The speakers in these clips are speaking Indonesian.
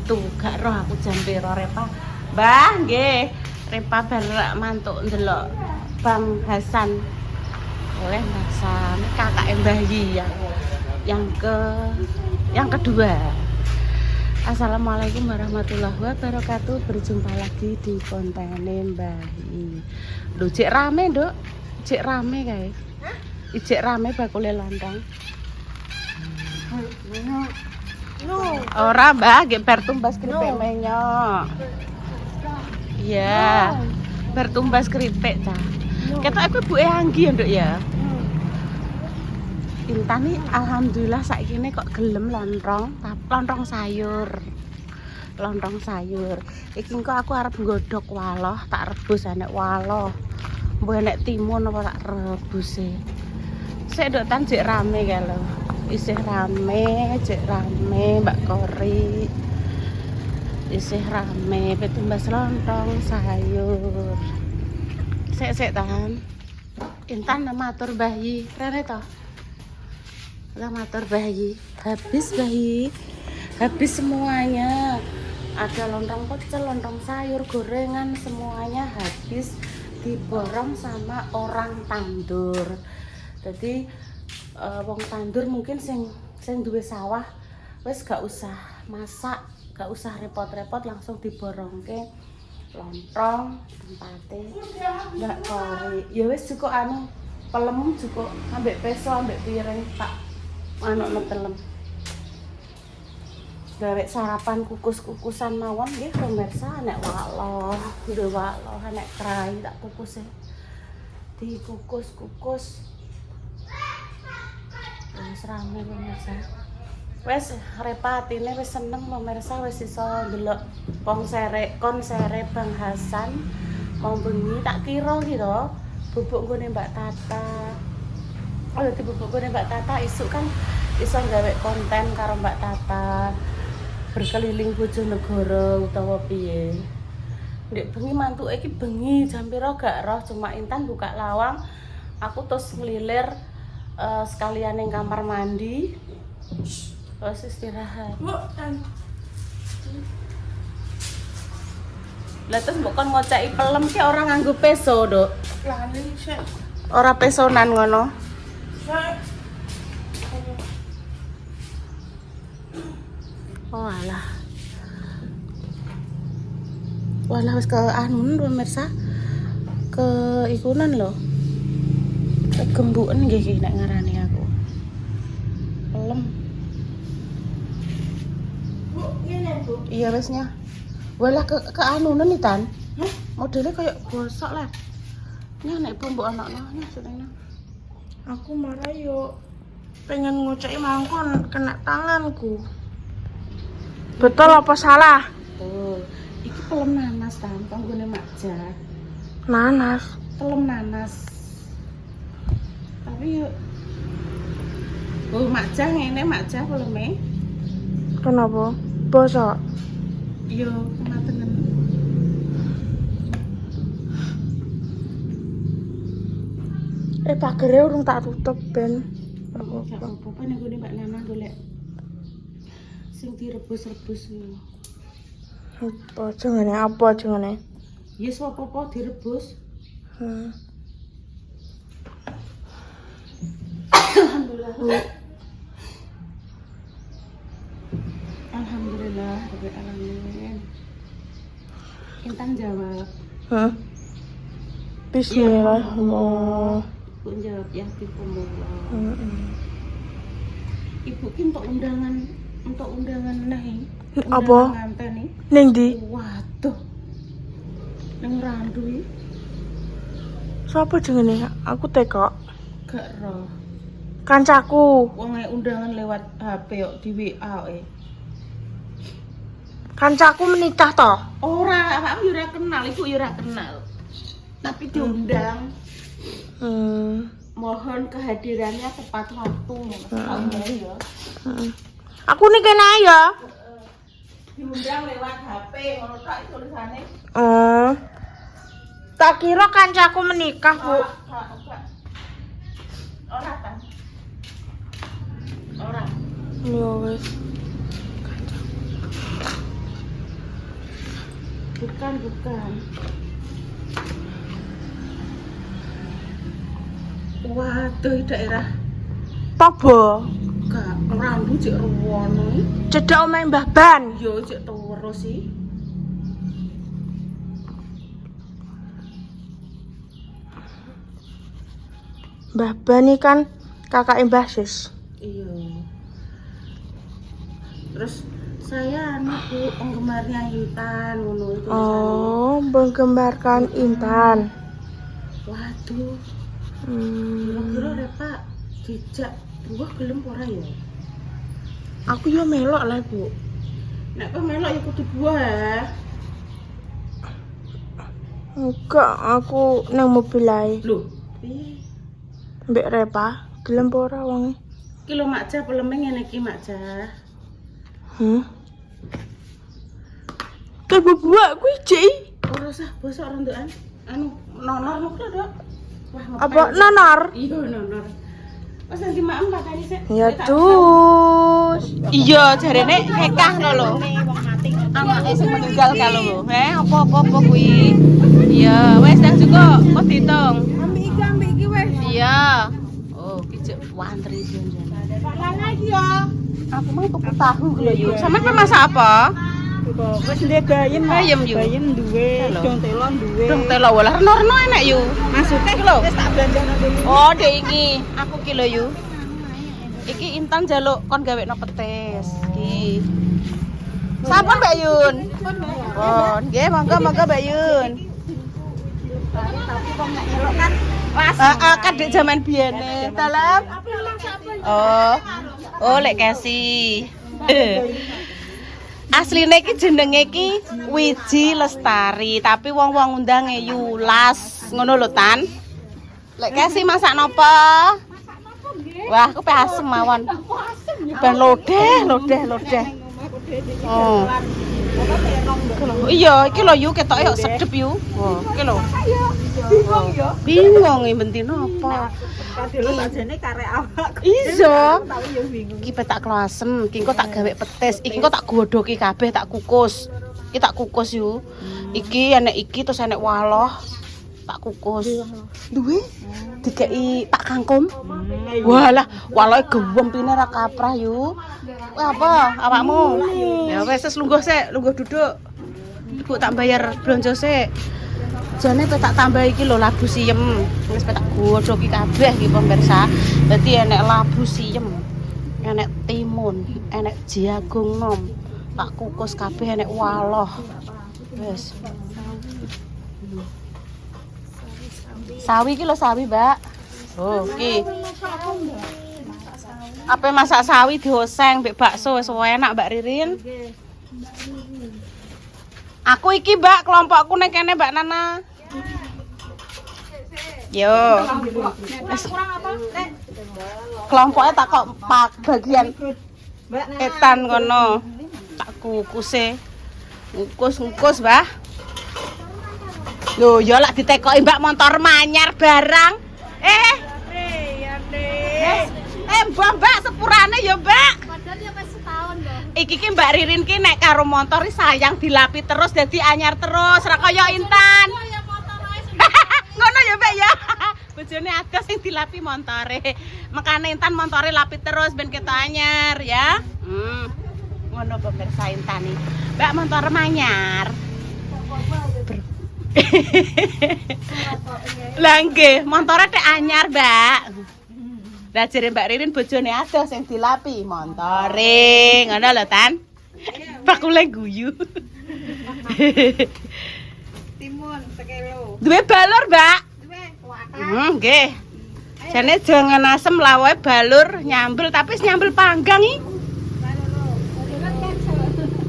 7, gak roh aku jam piro Repa. Mbah, nggih. Repa bar mantuk ndelok Bang Hasan. Oleh Mbah Sam, kakak Mbah Yi yang kedua. Assalamualaikum warahmatullahi wabarakatuh. Berjumpa lagi di konten Mbah Yi. Lho, cek rame, Nduk. Cek rame kae. Ijek rame bakule lontong. No. Ora, Mbah, nggih bar tumbas keripik menyok. Iya. Bar tumbas keripik, Cah. Ketok aku ibuke Anggi ya, Nduk ya. Intan nih alhamdulillah saiki ini kok gelem lontong sayur. Lontong sayur. Iki kok aku arep nggodhog waloh, tak rebus enek waloh. Mbok enek timun apa tak rebus e. Sik nduk tan jek rame kae lho. Isih rame, jek rame Mbak Kori. Isih rame petumbas lontong sayur. Sik tan. Intan matur Mbah Yi, rene to. Matur Mbah Yi. Habis Mbah Yi. Habis semuanya. Ada lontong pecel, lontong sayur, gorengan, semuanya habis diborong sama orang tandur. Jadi wong tandur mungkin sing duwe sawah wis gak usah masak, gak usah repot-repot, langsung diborongke lontong tempate Mbak Kori. Ya wis cukup anu pelem cukup ambek peso ambek piring tak anu netelem. Gawe sarapan kukus-kukusan mawon nggih pemirsa, nek waloh, duwe waloh, nek krai tak kukus e. Dikukus-kukus. Wis rame pemirsa. Wis repatine wis seneng pemirsa, wis iso ndelok konsere Bang Hasan mau bengi tak kira gitu. Bubuk nggone Mbak Tata. Oh, dadi bubuk nggone Mbak Tata isuk kan iso gawe konten karo Mbak Tata. Berkeliling Bojonegoro utawa piye. Ndek bengi mantuke iki bengi jam piro gak roh, cuma Intan buka lawang. Aku terus ngelilir sekalian ning kamar mandi. Terus istirahat. Lah terus mbok kon ngoceki pelem ki ora nganggo peso, Duk. Lali sik. Ora pesonan ngono. Oh alah. Walah wis ke anun pemirsa. Ke ikunan lho. Ke gembuken nggih iki nek ngarani aku. Pelem. Bu, ngene, Bu. Iya wesnya. Walah ke anunan nih Tan. Modelnya kayak bosok lah. Nya nek mbok anakno nya seneng. Aku marah yo. Pengen ngoceki mangkon kena tanganku. Betul apa salah? Oh, iki pelem nanas Tan, kanggone makja. Nanas. Pelem nanas. Tapi yo oh, makja ngene makja peleme. Kenapa? Bosok. Yo kematengen. Pagere urung tak tutup ben. Gak apa-apa nek gone Mbak Nana golek sing direbus-rebus ngono. Apa jengene? Apa jengene? Yes apa-apa direbus. Alhamdulillah. Alhamdulillah rabbil alamin. Intan jawab. Bismillah. Ibu jawab ya Bismillah. Ibu ki untuk undangan nih. Apa? Nganteni. Ning ndi? Waduh. Nang randu iki Sopo jengene? Aku teko. gak roh. Kancaku. Wong undangan lewat HP kok di WA Kancaku menikah toh? Ora, aku yo ora kenal, ibu yo ora kenal. Tapi diundang. Mohon kehadirannya tepat waktu. Ya. Aku nih kena ya. Diundang lewat HP, ngono tok tulisane. Tak kira kancaku menikah, Bu. Ora ta. Ora. Ya wis. Bukan. Waduh, daerah Tobo. gak ngerambu cek ruwono. Cedhak omahe Mbah Ban. Yo cek turu sih. Mbah Ban iki kan kakak Mbah Sis. Iya. Terus saya Bu penggemarnya Intan ngono itu. Oh, menggembarkan Intan. Waduh, Hmm. kira-kira Pak dijak buah gelem ora ya? Aku ya melok lah, Bu. Nek kok melok ya kudu buah ya. Enggak, aku nang mobil ae. Lho, piye? Mbek Repa, gelem apa ora wonge? Ki lho Mak Jah peleme ngene iki Mak Jah. Kayak bubuk kuwi Ci. Ora usah bosok rendukan. Anu nonor lho, Dok. Wah, Apa nonor? Iya, nonor. Wes nanti maem pateni sik. Ya terus. Iya, jarene hekah lho. Anake sing meninggal kalau lho. Apa-apa kuwi. Iya, wes dah cukup. Kok diitung. Ambil iki wes. Iya. Oh, ki cek wantri jan-jan. Mana iki ya? Aku mau tuku tahu lho yuk. Sampe masak apa? Wes ndek bayem. Bayem yuk. Bayem duwe, dong telon duwe. Dong telo walah reno-reno enak yuk. Maksudnya Iki lho. wes tak belanjana dulu. Oh, dek iki. Aku ki lho yuk. Iki Intan jaluk kon gawekno petis. Iki. Sampun Mbak Yun? Oh, nggih, monggo Mbak Yun. Tapi kok nek elok kan Kan dek zaman biyene, dalam. Oh, lek kasih. Asline iki jenenge iki Wiji Lestari, tapi wong-wong undange Yulas, ngono lho Tan. Lek kasih masak napa? Wah, aku pe asem mawon. Ben lodeh. Oh. Iya, iki lho yu ketoke kok sedep yu. Oh, iki lho. bingung ya. Bingung iki bentino apa? Kadelo sakjane karek awak. Iya. Tahu ya bingung. Iki petak klasem, iki engko tak gawe petis, iki engko tak godhoki kabeh tak kukus. Iki tak kukus yu. Iki enek iki terus enek waloh. Tak kukus. Duwe dikeki tak kangkum. Walah, walohe gewem pine ra kaprah yu. Kowe apa awakmu? Ya wis lungguh sik, lungguh duduk. Ibu tak bayar blonjo sik. Jane pe tak tambah iki lho labu siem. Wis pe tak godhoki kabeh iki pemirsa. Dadi enek labu siem, enek timun, enek jagung nom. Tak kukus kabeh enek waloh. Wis. Sawi iki lho sawi, Mbak. Oh, iki. Apa masak sawi dioseng mbek bakso wis enak Mbak Ririn. Aku iki Mbak, kelompokku nek kene Mbak Nana. Yo. Kelompoknya tak kok bagian etan kono. Tak kukuse. Ngukus, Mbah. Lho, ya lak ditekoki Mbak motor manyar barang. Mbak sepurane ya, Mbak. Padahal ya wis setahun lho. Iki ki Mbak Ririn ki nek karo motor sayang dilapi terus dadi anyar terus, ra kaya Intan. Ya motor ae. Ngono ya, Mbak ya. Bojone ada sing dilapi montore. Makane Intan montore lapi terus ben ketok anyar ya. Ngono pemirsa Intan iki. Mbak motor manyar. Lah nggih, montore tek anyar, Mbak. Lah jere Mbak Ririn bojone ada sing dilapi montore. Ngono lho, Tan. Bakule guyu. Timun sekilo. Duwe balur, Mbak. Duwe Nggih. Jane jangan asem lawae balur nyambel tapi nyambel panggang iki.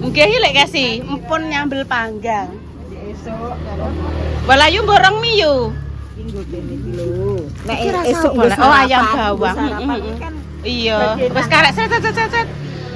Nggih iki lek kasih, empun nyambel panggang. esuk Walayu borong mie yo. minggu kene iki lho. Nek Iki rasa esuk boleh. nggo Oh, ayam sarapan, bawang. nggo sarapan kan Iya. Wis karek set.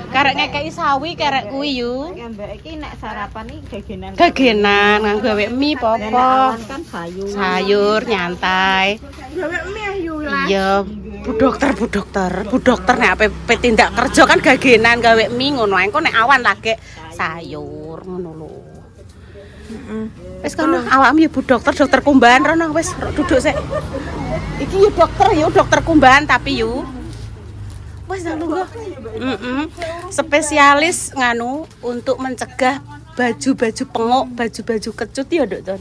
Karek ngekeki sawi karek kuwi yo. kan Mbak iki nek sarapan iki gegenan. Gegenan nganggo gawe mie Nek popo. awan kan sayur. Sayur nyantai. Gawe mie ayu Iya, Bu dokter nek ape tindak kerja kan gagenan gawe mie ngono ae. Engko nek awan lagi sayur ngono lho. Wis kono awakmu ya Bu dokter kumbahan rono wis duduk sik. Iki yo dokter kumbahan tapi yo. Wis lungguh. Spesialis nganu untuk mencegah baju-baju pengok, baju-baju kecut ya, Dok, Tun.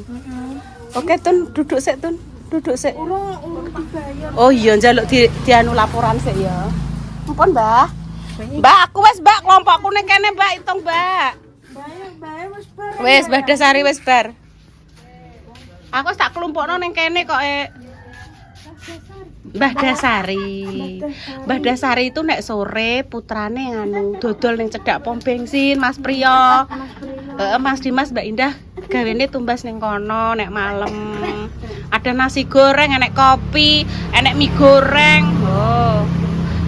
Oke, Tun, duduk sik, Tun. Duduk sik. Urung dibayar. Oh iya, njaluk dianu laporan sik ya. Ampun, Mbak. Mbak, aku wis, Mbak, kelompokku ning kene, Mbak, hitung, Mbak. Bayar wis bar. Wis, Mbak Dasari wis bar. Aku wis tak kelompokno ning kene kok Mbah Dasari. Mbah Dasari itu nek sore putrane nganu dodol ning cedhak pom bensin, Mas Priyo. Mas Dimas, Mbak Indah gawene tumbas ning kono nek malam. Ada nasi goreng, enek kopi, enek mie goreng. Oh.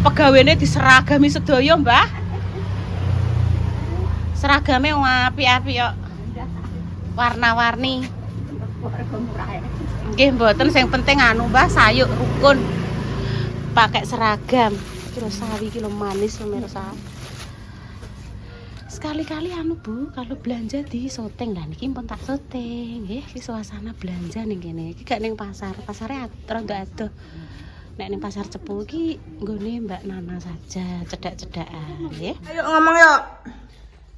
Pegawene diseragami sedaya, Mbah. Seragame apik-apik kok. Warna-warni. Nggih mboten sing penting anu Mbah sayuk rukun. Pakai seragam. Kilo sawi kilo manis pemirsa. Sekali-kali anu Bu, kalau belanja di syuting lah niki pun tak syuting nggih, iki suasana belanja ning kene. Iki gak ning pasar. Pasare rada adoh. Nek ning pasar Cepu iki nggone Mbak Nana saja, cedak-cedakan nggih. Ayo ngomong yuk.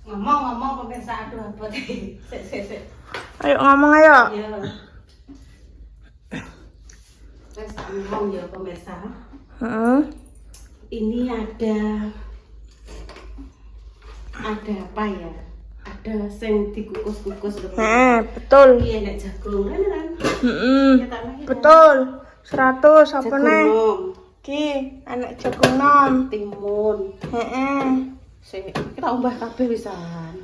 Ngomong pemirsa aduh apa sik. Ayo ngomong ayo. Iya. Wes tak ngomong ya pemirsa. Ini ada apa ya? Ada sing dikukus-kukus lho. Betul. Iya nek jagung kan. Betul. 100 apa nih? Jagung Ki, anak jagung nom. timun. Sik, kita umbah kabeh wisan.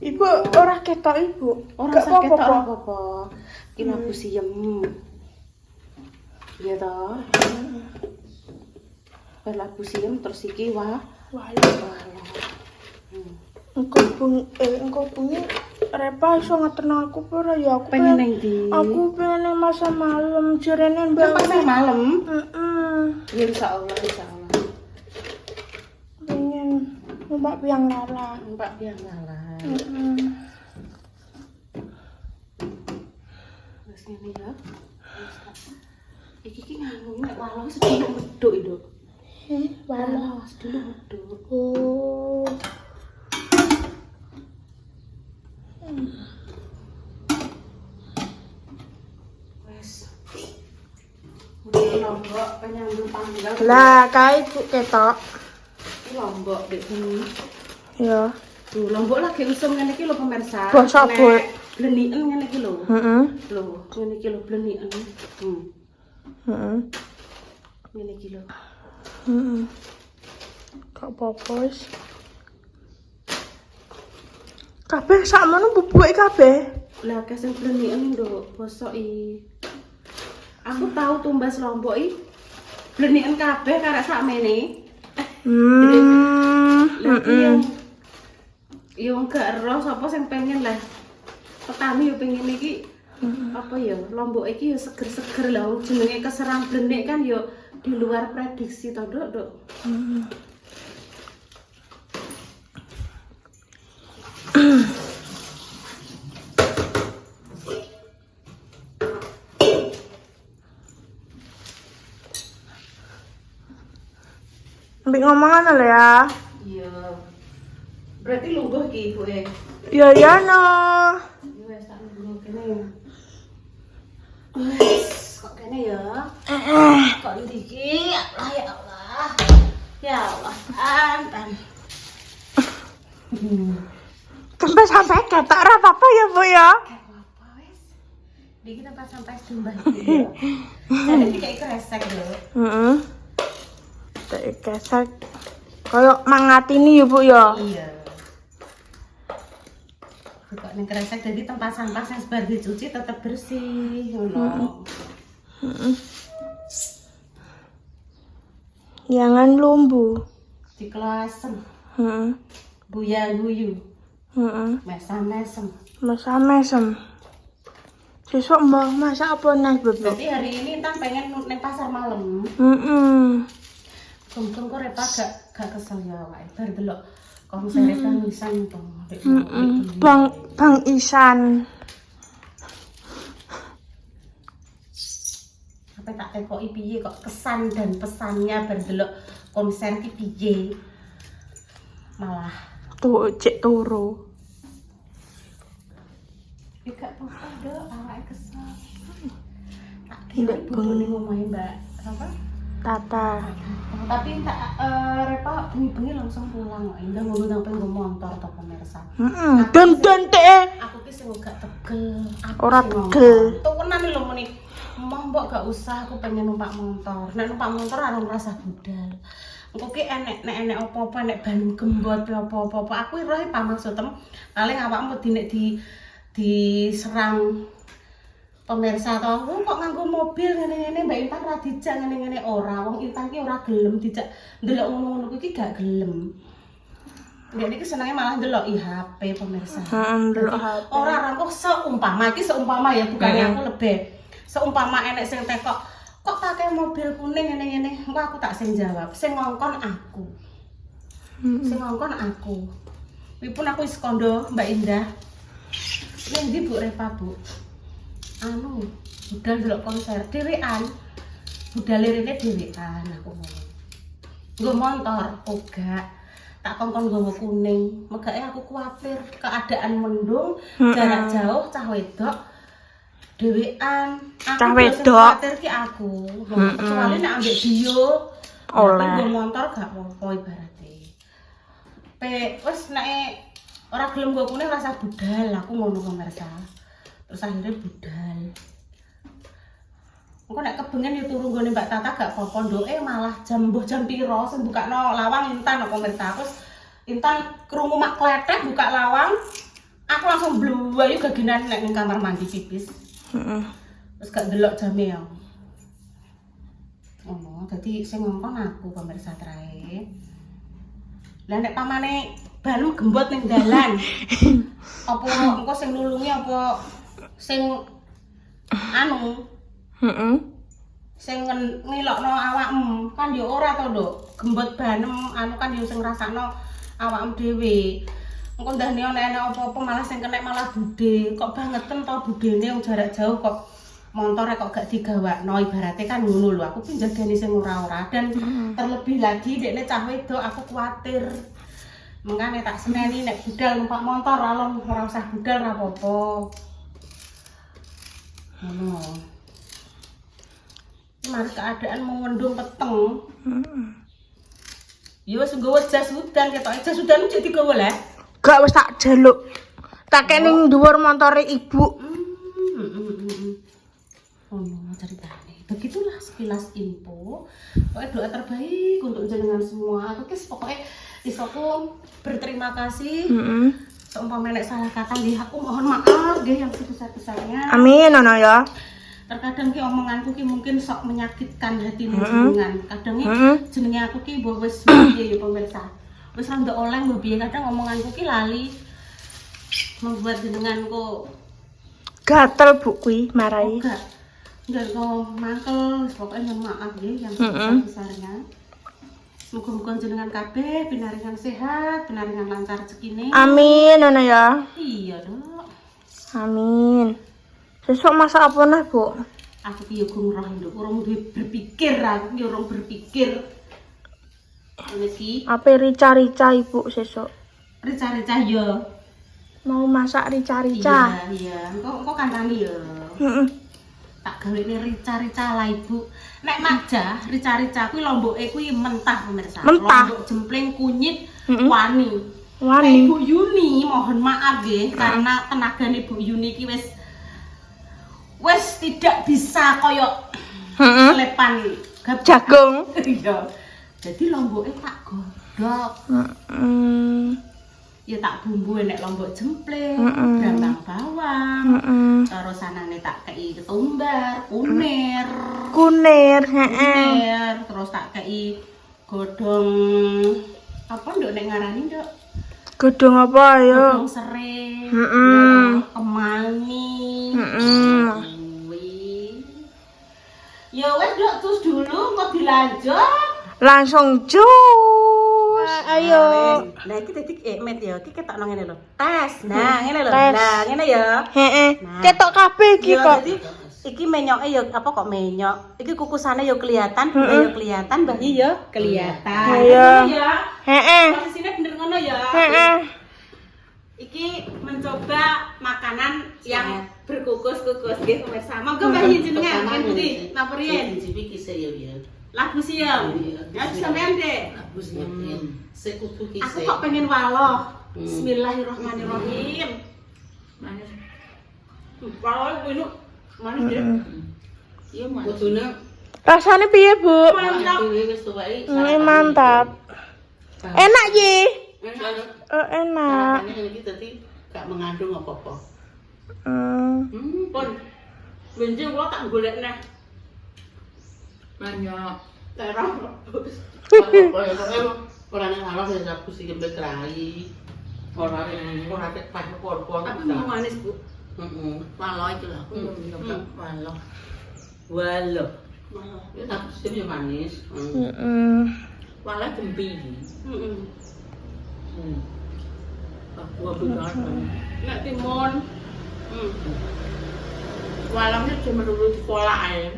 Ibu ora ketok ibu. Ora Gak sakit apa-apa. ora apa-apa. Ki labu siem. Iya toh. Labu siem terus iki wah. Engko bunyi Repa iso ngeterno aku ora ya aku pengen nang ndi? Aku pengen nang masa malam jerene Mbak. Pasar malam. Heeh. Ya insyaallah. Pengen numpak biang lala. Mbak biang lala. Wes ngene ya. Iki ki nganu nek walau sedulur medhuk itu. Walau sedulur medhuk. Oh. Wes. Udah lombok penyambung tanggal. Lah, kae ibu ketok. Iki lombok dek sini. Ya. Tuh, lombok lagi usum ngene iki lho pemirsa. Bosok, Bu. Bleniken ngene iki lho. Heeh. Lho, ngene iki lho bleniken. Heeh. Ngene iki lho. Gak apa-apa wis. Kabeh sakmono bubuke kabeh. Lah kasing bleniken nduk, bosok i. Aku tahu tumbas lombok i. Bleniken kabeh karek sakmene. Yang gak roh sapa sing pengen lah. Petani yo pengen iki apa ya lombok iki yo seger-seger lah jenenge keserang blenik kan yo di luar prediksi to, Dok. Mbik ngomongan lho ya. Iya. Berarti lungguh iki ibuke. Ya ya no. Wes tak lungguh kene. Wes kok kene ya? Kok iki? Ya Allah. Ya Allah. Antan. Sampai ketok ora apa-apa ya, Bu ya. Apa wes? Iki tempat sampai jumlah iki. Jadi iki kayak kresek lho. Heeh. Tak kesek. Kayak mangatini ya, Bu ya. Iya. Kok ning kresek jadi tempat sampah sing sebar dicuci tetap bersih ngono. Jangan lumbu. Dikelasem. Heeh. Buya-buyu. Heeh. Mesam-mesem. Mesam-mesem. Besok mbah masak apa nih, Beb? Berarti hari ini Intan pengen neng pasar malam. Heeh. Kum kok Repa gak kesel ya wae. Bar delok konser Bang Isan to. Bang Isan. Apa tak tekoki piye kok kesan dan pesannya berdelok konser ki piye. Malah Tuh cek turu. gak apa-apa Dok, awake kesel. Tak Ndak kira bojone ngomahe Mbak apa? Tata. Tapi tak Repa bengi-bengi langsung pulang kok. Indah ngono nang pengen motor to pemirsa. Dan teh. Aku ki sing gak tegel. Aku Ora sing ngomong. tegel. Tenan lho muni. Mbok gak usah aku pengen numpak motor. Nek numpak motor ora ngerasa budal. Engko ki enek apa-apa nek ban gembot apa-apa. Aku roh pa maksudem paling awakmu diserang pemirsa to. Kok nganggo mobil ngene-ngene Mbak Intan ra dijak ngene-ngene ora. Wong Intan ki ora gelem dijak ndelok ngono-ngono kuwi gak gelem. Nek niki senenge malah ndelok HP pemirsa. Ndelok HP. Ora kok seumpama ya bukannya aku lebih. Seumpama enek sing tekok kok pakai mobil kuning ngene-ngene, engko aku tak sing jawab. Sing ngongkon aku. Sing ngongkon aku. Wipun aku wis kondo Mbak Indah. Ning ndi Bu Repa, Bu? Anu, budal delok konser dhewean. Budale rene dhewean aku ngono. Nggo motor, gak. Tak kongkon nggawa kuning. Megake aku kuwatir keadaan mendung, jarak jauh, cah wedok. Dhewean, Cah aku wedok. kuwatir ki aku. Kecuali nek ambek Dio Oleh. nggo motor gak apa-apa ibarate. Wis nek ora gelem nggo kuning rasa budal, aku ngono pemirsa. Terus akhirnya budal. Engko nek kebengen yo turu nggone Mbak Tata gak apa-apa ndoke malah jam piro sing bukakno lawang Intan kok pemirsa. Terus Intan krungu mak kletek buka lawang. Aku langsung bluwayu gagenan nek ning kamar mandi pipis. Terus gak delok jame ya. Oh, dadi sing ngongkon aku pemirsa trae. Lah nek pamane balem gembot ning dalan. Apa engko sing nulungi apa sing anu sing ngelokno awakmu kan yo ora to Nduk. Gembot banem anu kan yo sing ngrasakno awakmu dhewe. Engko ndahne ana apa-apa malah sing kenek malah budhe. Kok bangeten to budhene wong jarak jauh kok montore kok gak digawakno ibarate kan ngono lho. Aku ki jagani sing ora-ora dan terlebih lagi dekne cah wedok aku kuwatir. Mengane tak seneni nek budal numpak motor ora usah budal ora apa-apa. Ngono. Mari keadaan mengundung peteng. Ya wis nggawa jas udan ketoke jas udan jadi digawa lah. Gak wis tak jaluk. Tak kene ning dhuwur montore ibu. Oh no, ceritanya. Begitulah sekilas info. Pokoknya doa terbaik untuk jenengan semua. Aku kis pokoknya isoku berterima kasih. Seumpama nek salah kata nggih aku mohon maaf nggih yang sebesar-besarnya. Amin ono ya. Terkadang ki omonganku ki mungkin sok menyakitkan hati jenengan. Kadang jenenge aku ki mbok wis piye ya pemirsa. Wis rada oleh mbok piye kadang omonganku ki lali membuat jenengan kok Gatel Bu kuwi marai. enggak kok mangkel pokoknya mohon maaf nggih yang sebesar-besarnya. Muga-muga jenengan kabeh pinaringan sehat, pinaringan lancar rezekine. Amin ono ya. Iya, Dok. Amin. Sesuk masak apa nah, Bu? Aku ki yo gumroh nduk, urung duwe berpikir, aku ki urung berpikir. Ini ki Apa rica-rica Ibu sesuk? rica-rica yo. Mau masak rica-rica. Iya. Engko kandhani yo. Heeh. Tak gawene rica-rica lah Ibu. Nek maja rica-rica kuwi lomboke kuwi mentah pemirsa. Mentah. Lombok jempling kunyit wani. Wani. Ibu Yuni mohon maaf nggih karena tenagane Ibu Yuni ki wis tidak bisa koyo selepan Jagung. Iya. Jadi lomboke tak godhog. Ya tak bumbu nek lombok jempling, brambang bawang. Terus anane tak kei ketumbar, kunir. Kunir, Kunir, terus tak kei godhong apa nduk nek ngarani nduk? Godhong apa ya? Godhong serai. Kemangi. Kuwi. Ya wes nduk terus dulu kok dilanjut. Langsung cuy. Ayo. Nah, iki dadi met ya. Iki ketok nang ngene lho. Tes. Nah, ngene lho. Tes. Nah, ngene ya. Heeh. Nah. Ketok kabeh iki Iya, kok. dadi iki menyoke ya apa kok menyok. Iki kukusane ya kelihatan, bunda ya kelihatan, bayi ya kelihatan. Iya. Ya. Heeh. Posisinya bener ngono ya. Heeh. Iki mencoba makanan yang berkukus-kukus nggih pemirsa. Monggo Mbah Yin jenengan ngendi? Napa riyen? Cipi kise ya ya. Lagu siam. Ya sampean deh. Aku sing sekutu Aku kise. kok pengen waloh. Bismillahirrahmanirrahim. Manis. Waloh ini manis deh. Iya mas. Kudune Rasane piye, Bu? Mantap. dhewe wis tuwek. Mantap. Enak Yi. Oh, enak. Sarapannya iki dadi gak mengandung apa-apa. Pun. Benjing kula tak golek neh. Banyak. Terong. Ora nek arep wis aku sing kembek rai. Ora nek pas por-por. Tapi mau manis, Bu. Heeh. Walo itu lah. Aku nyoba walo. Walo. Ya tak sing yo manis. Walo tempi. Heeh. Aku banget. Nek timun. Walangnya cuma dulu sekolah aja.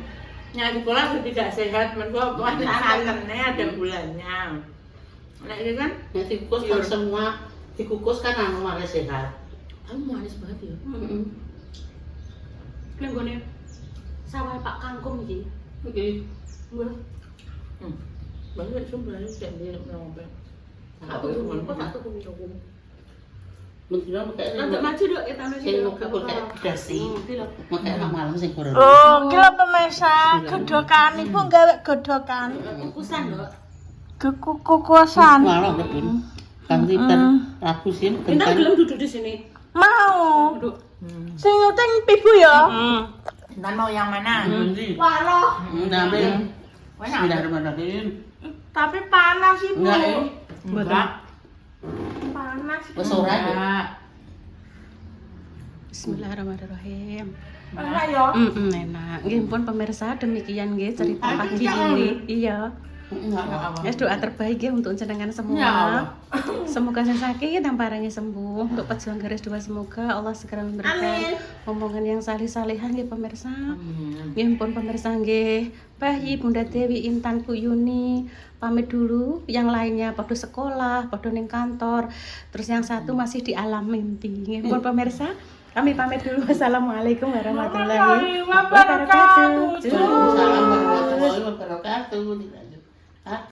Yang di sekolah itu tidak sehat, mereka ada santannya, ada gulanya. Nah ini kan? Ya dikukus kan semua, dikukus kan anu malah sehat. Kamu manis banget ya. Nek gone sawah Pak Kangkung iki. Oke. Wah, Banyak sebenarnya jadi ngomong. aku tuh kok tak tuku minum. Mungkin kayak Nanti maju dok kita nuju. sing ngukur kayak dasi. Makanya anak malam sing kurang. Oh, kira pemirsa, godokan iku gawe godokan. Kukusan dok. Kukusan. Malam lebih. Kanti kan aku sih Kita belum duduk di sini. Mau. Duduk. Sing nyuteng pibu ya. Dan mau yang mana? Waroh. Nambe. Sudah Ramadan. Tapi panas Ibu. Enggak. Panas. Wes ora ya. Bismillahirrahmanirrahim. Enak ya. Enak. Nggih pun pemirsa, demikian nggih cerita pagi ini. Iya. Ya doa terbaik ya untuk jenengan semua. Semoga saya sakit dan parahnya sembuh. Untuk pejuang garis dua semoga Allah segera memberikan omongan yang salih-salihan nggih pemirsa. Nggih pun pemirsa nggih. Bayi Bunda Dewi Intan Bu Yuni pamit dulu. Yang lainnya pada sekolah, pada ning kantor. Terus yang satu masih di alam mimpi. Nggih pun pemirsa. Kami pamit dulu. Wassalamualaikum warahmatullahi wabarakatuh. Salam warahmatullahi wabarakatuh.